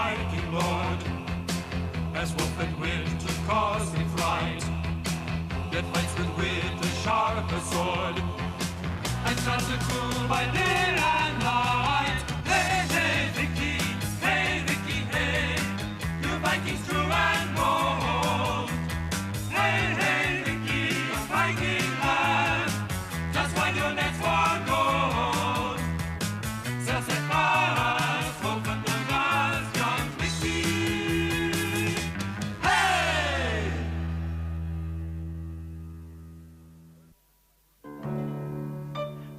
Viking lord, as wolf and wit to cause him fright, yet fights with a sharper sword, and stands the crew by day and night. Hey, hey, Vicky, hey, you Vikings true and bold. Hey, hey, Vicky, a Viking lad, just wide your nets for gold. Sails at last, open the last, young Vicky. Hey!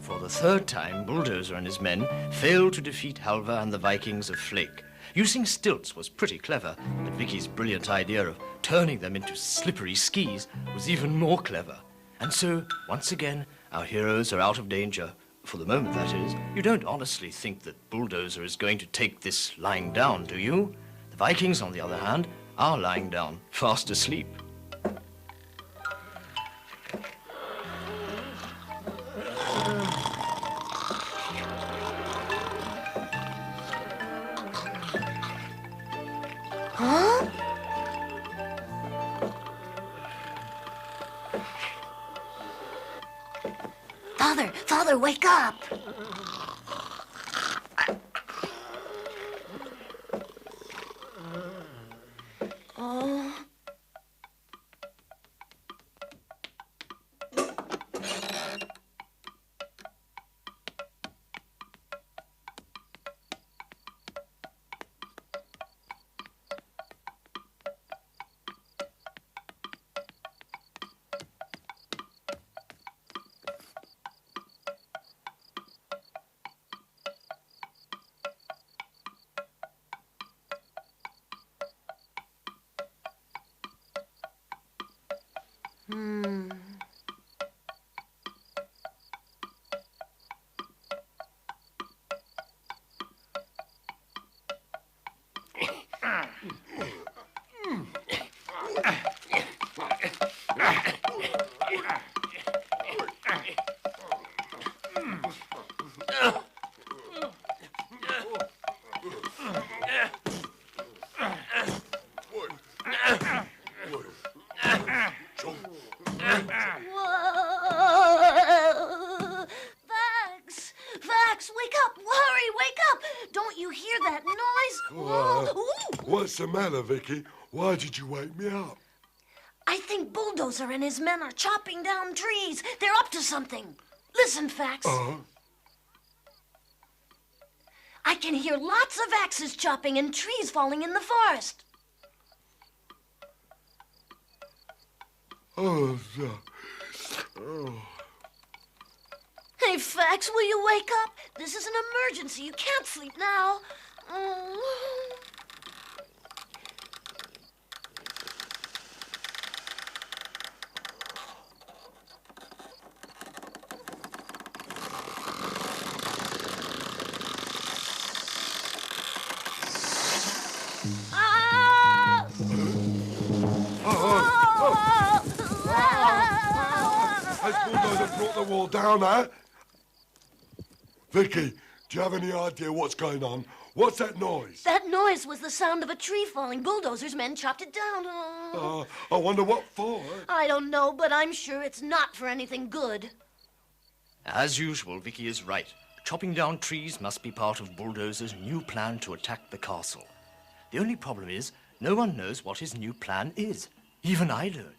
For the third time, Bulldozer and his men failed to defeat Halvar and the Vikings of Flake. Using stilts was pretty clever, but Vicky's brilliant idea of turning them into slippery skis was even more clever. And so, once again, our heroes are out of danger. For the moment, that is. You don't honestly think that Bulldozer is going to take this lying down, do you? The Vikings, on the other hand, are lying down, fast asleep. Huh? Father, wake up! Oh. Vax, wake up! Hurry, wake up! Don't you hear that noise? What's the matter, Vicky? Why did you wake me up? I think Bulldozer and his men are chopping down trees. They're up to something. Listen, Vax. I can hear lots of axes chopping and trees falling in the forest. Oh. Hey, Vax, will you wake up? This is an emergency. You can't sleep now. Has Bulldozer brought the wall down, eh? Vicky, do you have any idea what's going on? What's that noise? That noise was the sound of a tree falling. Bulldozer's men chopped it down. I wonder what for. I don't know, but I'm sure it's not for anything good. As usual, Vicky is right. Chopping down trees must be part of Bulldozer's new plan to attack the castle. The only problem is, no one knows what his new plan is. Even I don't.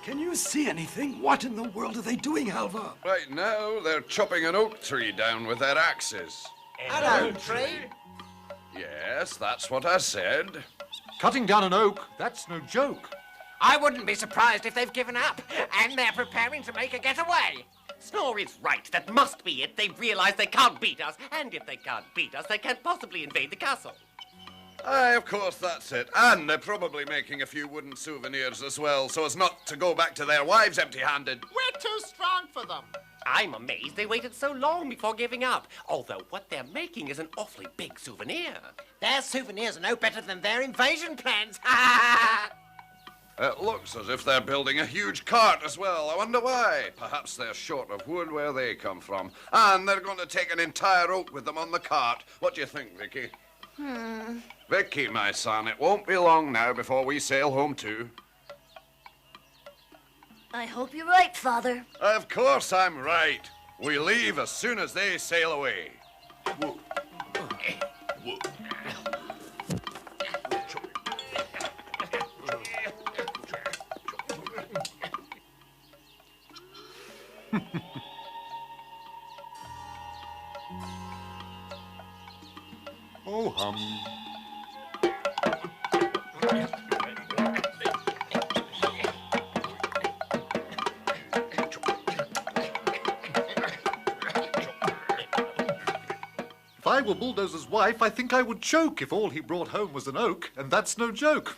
Can you see anything? What in the world are they doing, Halvar? Right now, they're chopping an oak tree down with their axes. An oak tree? Yes, that's what I said. Cutting down an oak, that's no joke. I wouldn't be surprised if they've given up, and they're preparing to make a getaway. Snore is right. That must be it. They've realized they can't beat us, and if they can't beat us, they can't possibly invade the castle. Aye, of course, that's it. And they're probably making a few wooden souvenirs as well, so as not to go back to their wives empty-handed. We're too strong for them. I'm amazed they waited so long before giving up, although what they're making is an awfully big souvenir. Their souvenirs are no better than their invasion plans. It looks as if they're building a huge cart as well. I wonder why. Perhaps they're short of wood where they come from. And they're going to take an entire oak with them on the cart. What do you think, Vicky? Vicky, my son, it won't be long now before we sail home too. I hope you're right, Father. Of course I'm right. We leave as soon as they sail away. Whoa. Whoa. Oh, hum. If I were Bulldozer's wife, I think I would choke if all he brought home was an oak, and that's no joke.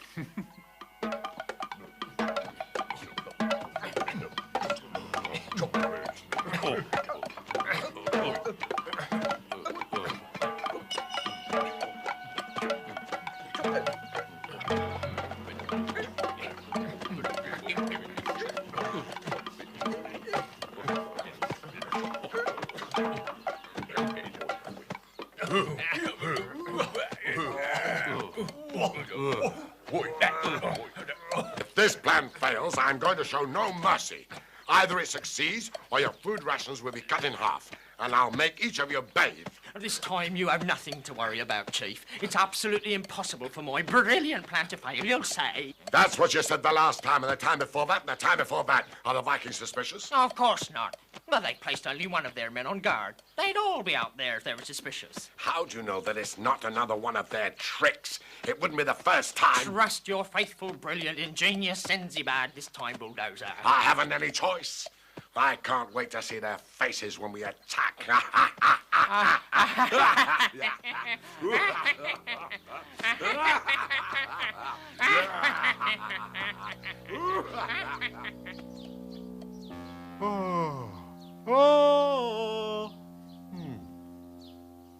If this plan fails, I'm going to show no mercy. Either it succeeds, or your food rations will be cut in half, and I'll make each of you bathe. This time you have nothing to worry about, Chief. It's absolutely impossible for my brilliant plan to fail, you'll say. That's what you said the last time, and the time before that, and the time before that. Are the Vikings suspicious? Of course not. Well, they placed only one of their men on guard. They'd all be out there if they were suspicious. How do you know that it's not another one of their tricks? It wouldn't be the first time. Trust your faithful, brilliant, ingenious Senzibad this time, Bulldozer. I haven't any choice. I can't wait to see their faces when we attack.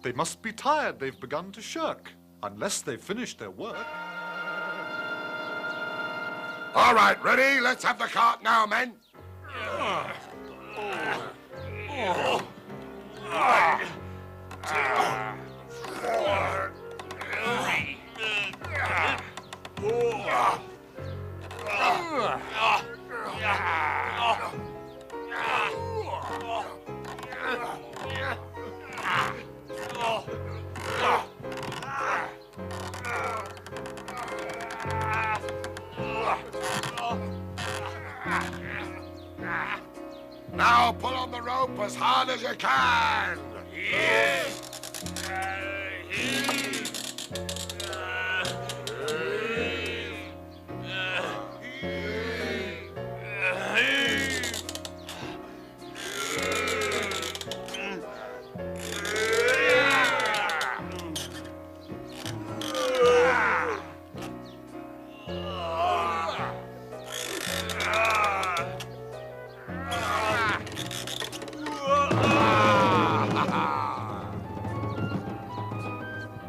They must be tired. They've begun to shirk. Unless they've finished their work. All right, ready? Let's have the cart now, men. Now pull on the rope as hard as you can.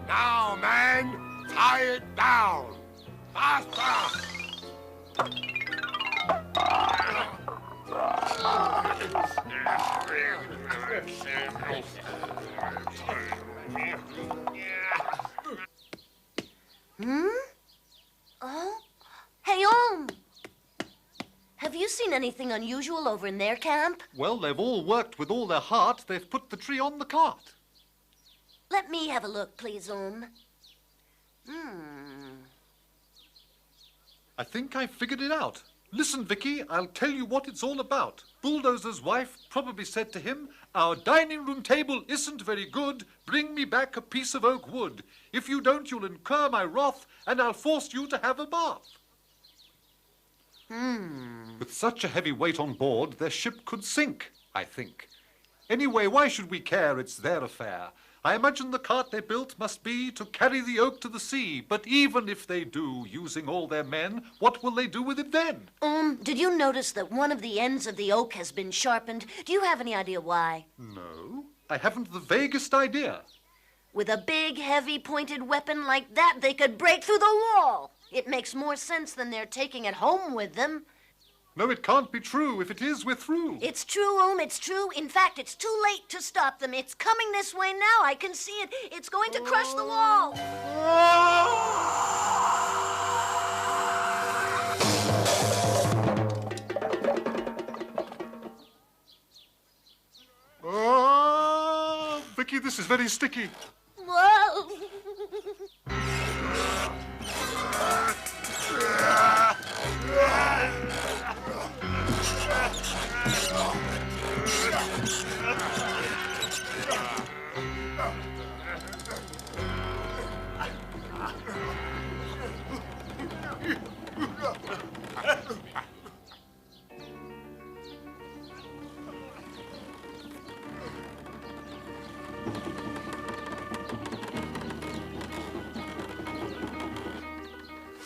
Now, man, tie it down. Faster! Oh? Hey, have you seen anything unusual over in their camp? Well, they've all worked with all their heart. They've put the tree on the cart. Let me have a look, please, I think I figured it out. Listen, Vicky, I'll tell you what it's all about. Bulldozer's wife probably said to him, "Our dining room table isn't very good. Bring me back a piece of oak wood. If you don't, you'll incur my wrath, and I'll force you to have a bath." With such a heavy weight on board, their ship could sink, I think. Anyway, why should we care? It's their affair. I imagine the cart they built must be to carry the oak to the sea. But even if they do, using all their men, what will they do with it then? Did you notice that one of the ends of the oak has been sharpened? Do you have any idea why? No, I haven't the vaguest idea. With a big, heavy, pointed weapon like that, they could break through the wall. It makes more sense than they're taking it home with them. No, it can't be true. If it is, we're through. It's true, it's true. In fact, it's too late to stop them. It's coming this way now. I can see it. It's going to crush the wall. Oh, Vicky, this is very sticky. Whoa.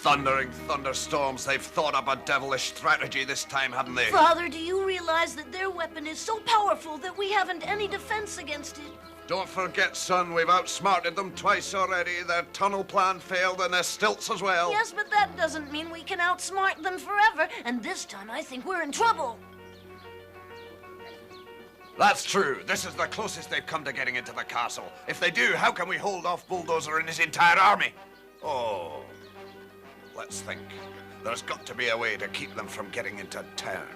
Thundering thunderstorms, they've thought up a devilish strategy this time, haven't they? Father, do you realize that their weapon is so powerful that we haven't any defense against it? Don't forget, son, we've outsmarted them twice already. Their tunnel plan failed and their stilts as well. Yes, but that doesn't mean we can outsmart them forever. And this time I think we're in trouble. That's true. This is the closest they've come to getting into the castle. If they do, how can we hold off Bulldozer and his entire army? Oh, let's think. There's got to be a way to keep them from getting into town.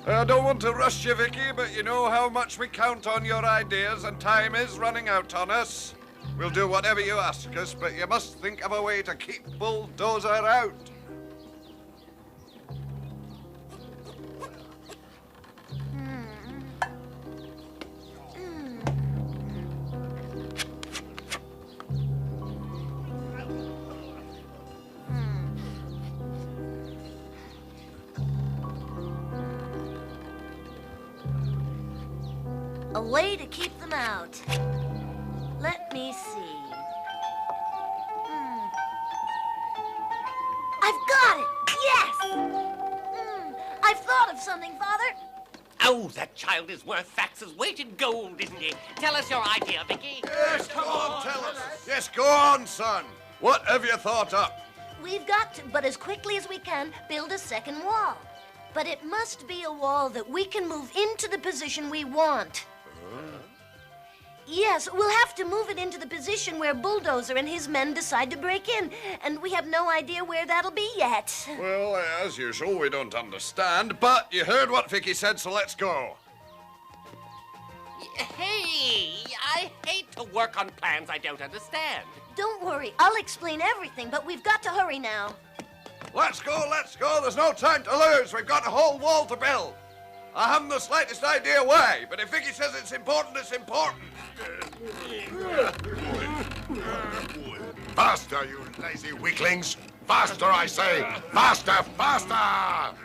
I don't want to rush you, Vicky, but you know how much we count on your ideas, and time is running out on us. We'll do whatever you ask us, but you must think of a way to keep Bulldozer out. A way to keep them out. Let me see. I've got it! Yes! I've thought of something, Father. Oh, that child is worth Fax's weight in gold, isn't he? Tell us your idea, Vicky. Yes, come on, tell us. Yes, go on, son. What have you thought up? We've got to, but as quickly as we can, build a second wall. But it must be a wall that we can move into the position we want. Yes, we'll have to move it into the position where Bulldozer and his men decide to break in, and we have no idea where that'll be yet. Well, as usual, we don't understand, but you heard what Vicky said, so let's go. Hey, I hate to work on plans I don't understand. Don't worry, I'll explain everything, but we've got to hurry now. Let's go, let's go. There's no time to lose. We've got a whole wall to build. I haven't the slightest idea why, but if Vicky says it's important, it's important. Faster, you lazy weaklings! Faster, I say! Faster, faster!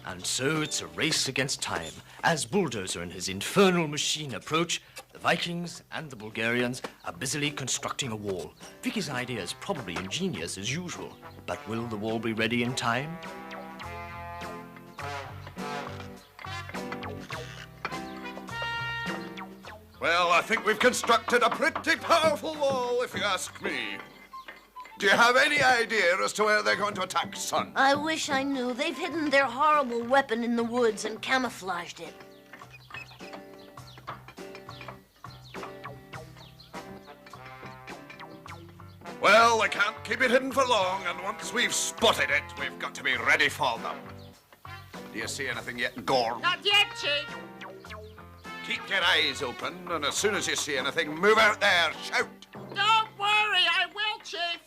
And so it's a race against time. As Bulldozer and his infernal machine approach, the Vikings and the Bulgarians are busily constructing a wall. Vicky's idea is probably ingenious as usual, but will the wall be ready in time? Well, I think we've constructed a pretty powerful wall, if you ask me. Do you have any idea as to where they're going to attack, son? I wish I knew. They've hidden their horrible weapon in the woods and camouflaged it. Well, they can't keep it hidden for long, and once we've spotted it, we've got to be ready for them. Do you see anything yet, Gorm? Not yet, Chief. Keep your eyes open, and as soon as you see anything, move out there. Shout. Don't worry, I will, Chief.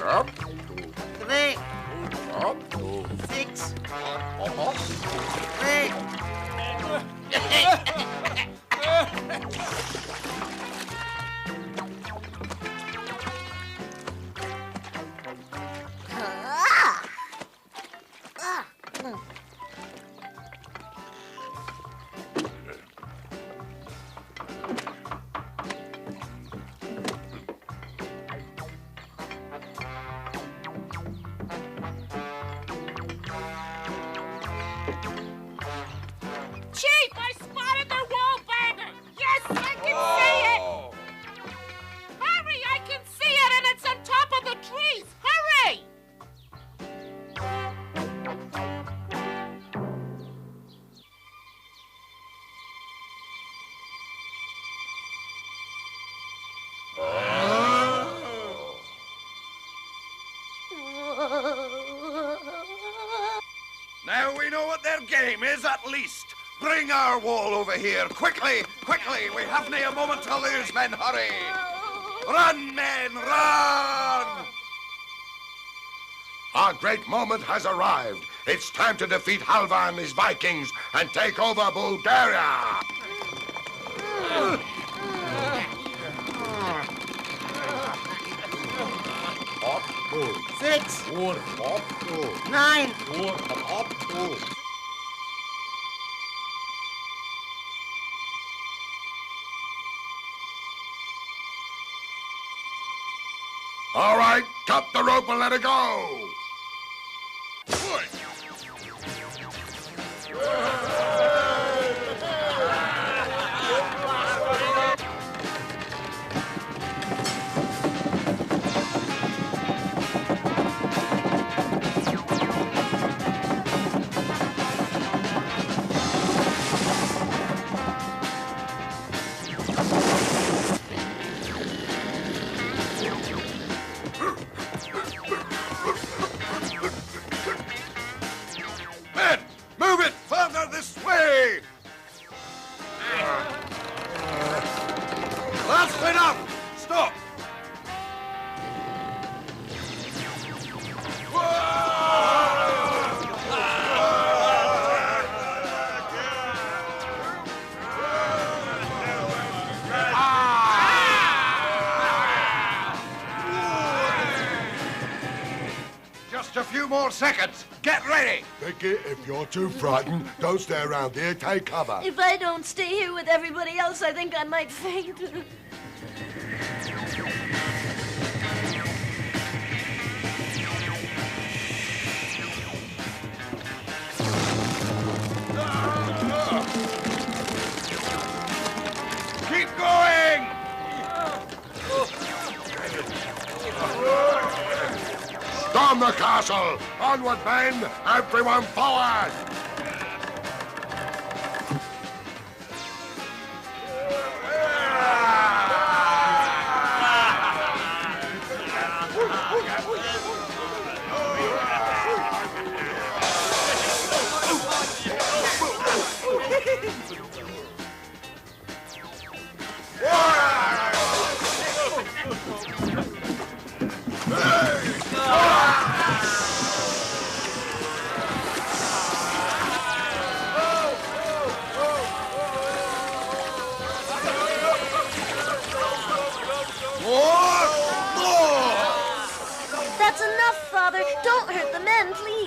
Up. 3, 6, 3. Chief, I spotted their wall banger. Yes, I can see it. Hurry, I can see it, and it's on top of the trees. Hurry! Now we know what their game is, at least. Bring our wall over here. Quickly, quickly. We haven't a moment to lose, men. Hurry. Run, men, run! Our great moment has arrived. It's time to defeat Halvar and his Vikings and take over Bulgaria. 6, 9. All right, cut the rope and let it go. Men, move it further this way! That's enough! Stop! Just a few more seconds. Get ready! Vicky, if you're too frightened, don't stay around here. Take cover. If I don't stay here with everybody else, I think I might faint. Keep going! Storm the castle! Onward, men! Everyone forward!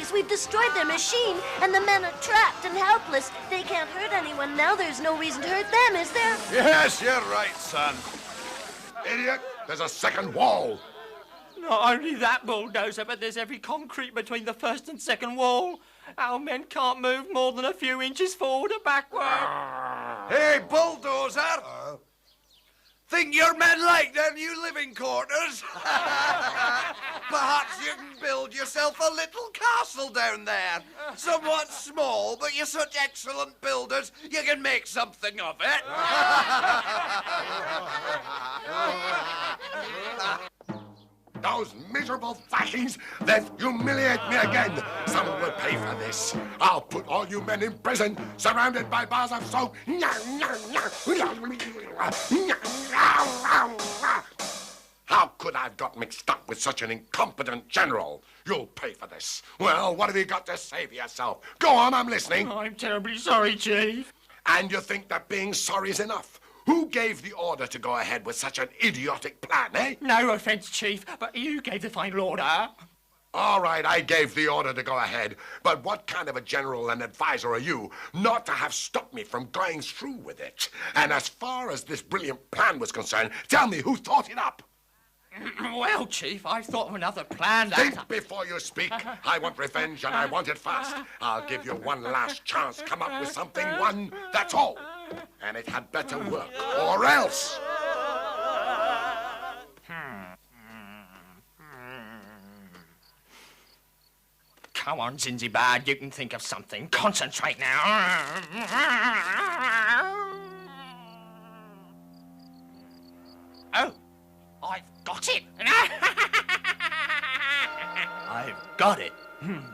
Jeeves. We've destroyed their machine, and the men are trapped and helpless. They can't hurt anyone. Now there's no reason to hurt them, is there? Yes, you're right, son. Idiot, there's a second wall. Not only that, Bulldozer, but there's every concrete between the first and second wall. Our men can't move more than a few inches forward or backward. Hey, Bulldozer! Think your men like their new living quarters? Perhaps you can build yourself a little castle down there. Somewhat small, but you're such excellent builders, you can make something of it. Those miserable Vikings, they've humiliated me again. Someone will pay for this. I'll put all you men in prison, surrounded by bars of soap. How could I have got mixed up with such an incompetent general? You'll pay for this. Well, what have you got to say for yourself? Go on, I'm listening. I'm terribly sorry, Chief. And you think that being sorry is enough? Who gave the order to go ahead with such an idiotic plan, eh? No offence, Chief, but you gave the final order. All right, I gave the order to go ahead, but what kind of a general and advisor are you not to have stopped me from going through with it? And as far as this brilliant plan was concerned, tell me who thought it up? Well, Chief, I've thought of another plan. Think before you speak. I want revenge, and I want it fast. I'll give you one last chance. Come up with something, one, that's all. And it had better work, or else. Come on, Zinzibad, you can think of something. Concentrate now. Oh, I've got it. I've got it.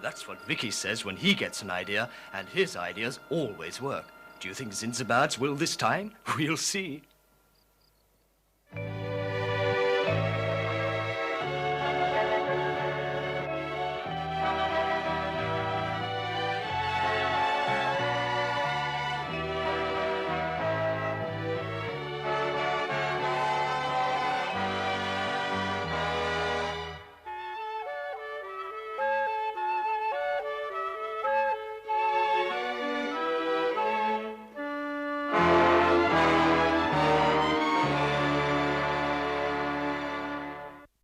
That's what Vicky says when he gets an idea, and his ideas always work. Do you think Zinzibad's will this time? We'll see.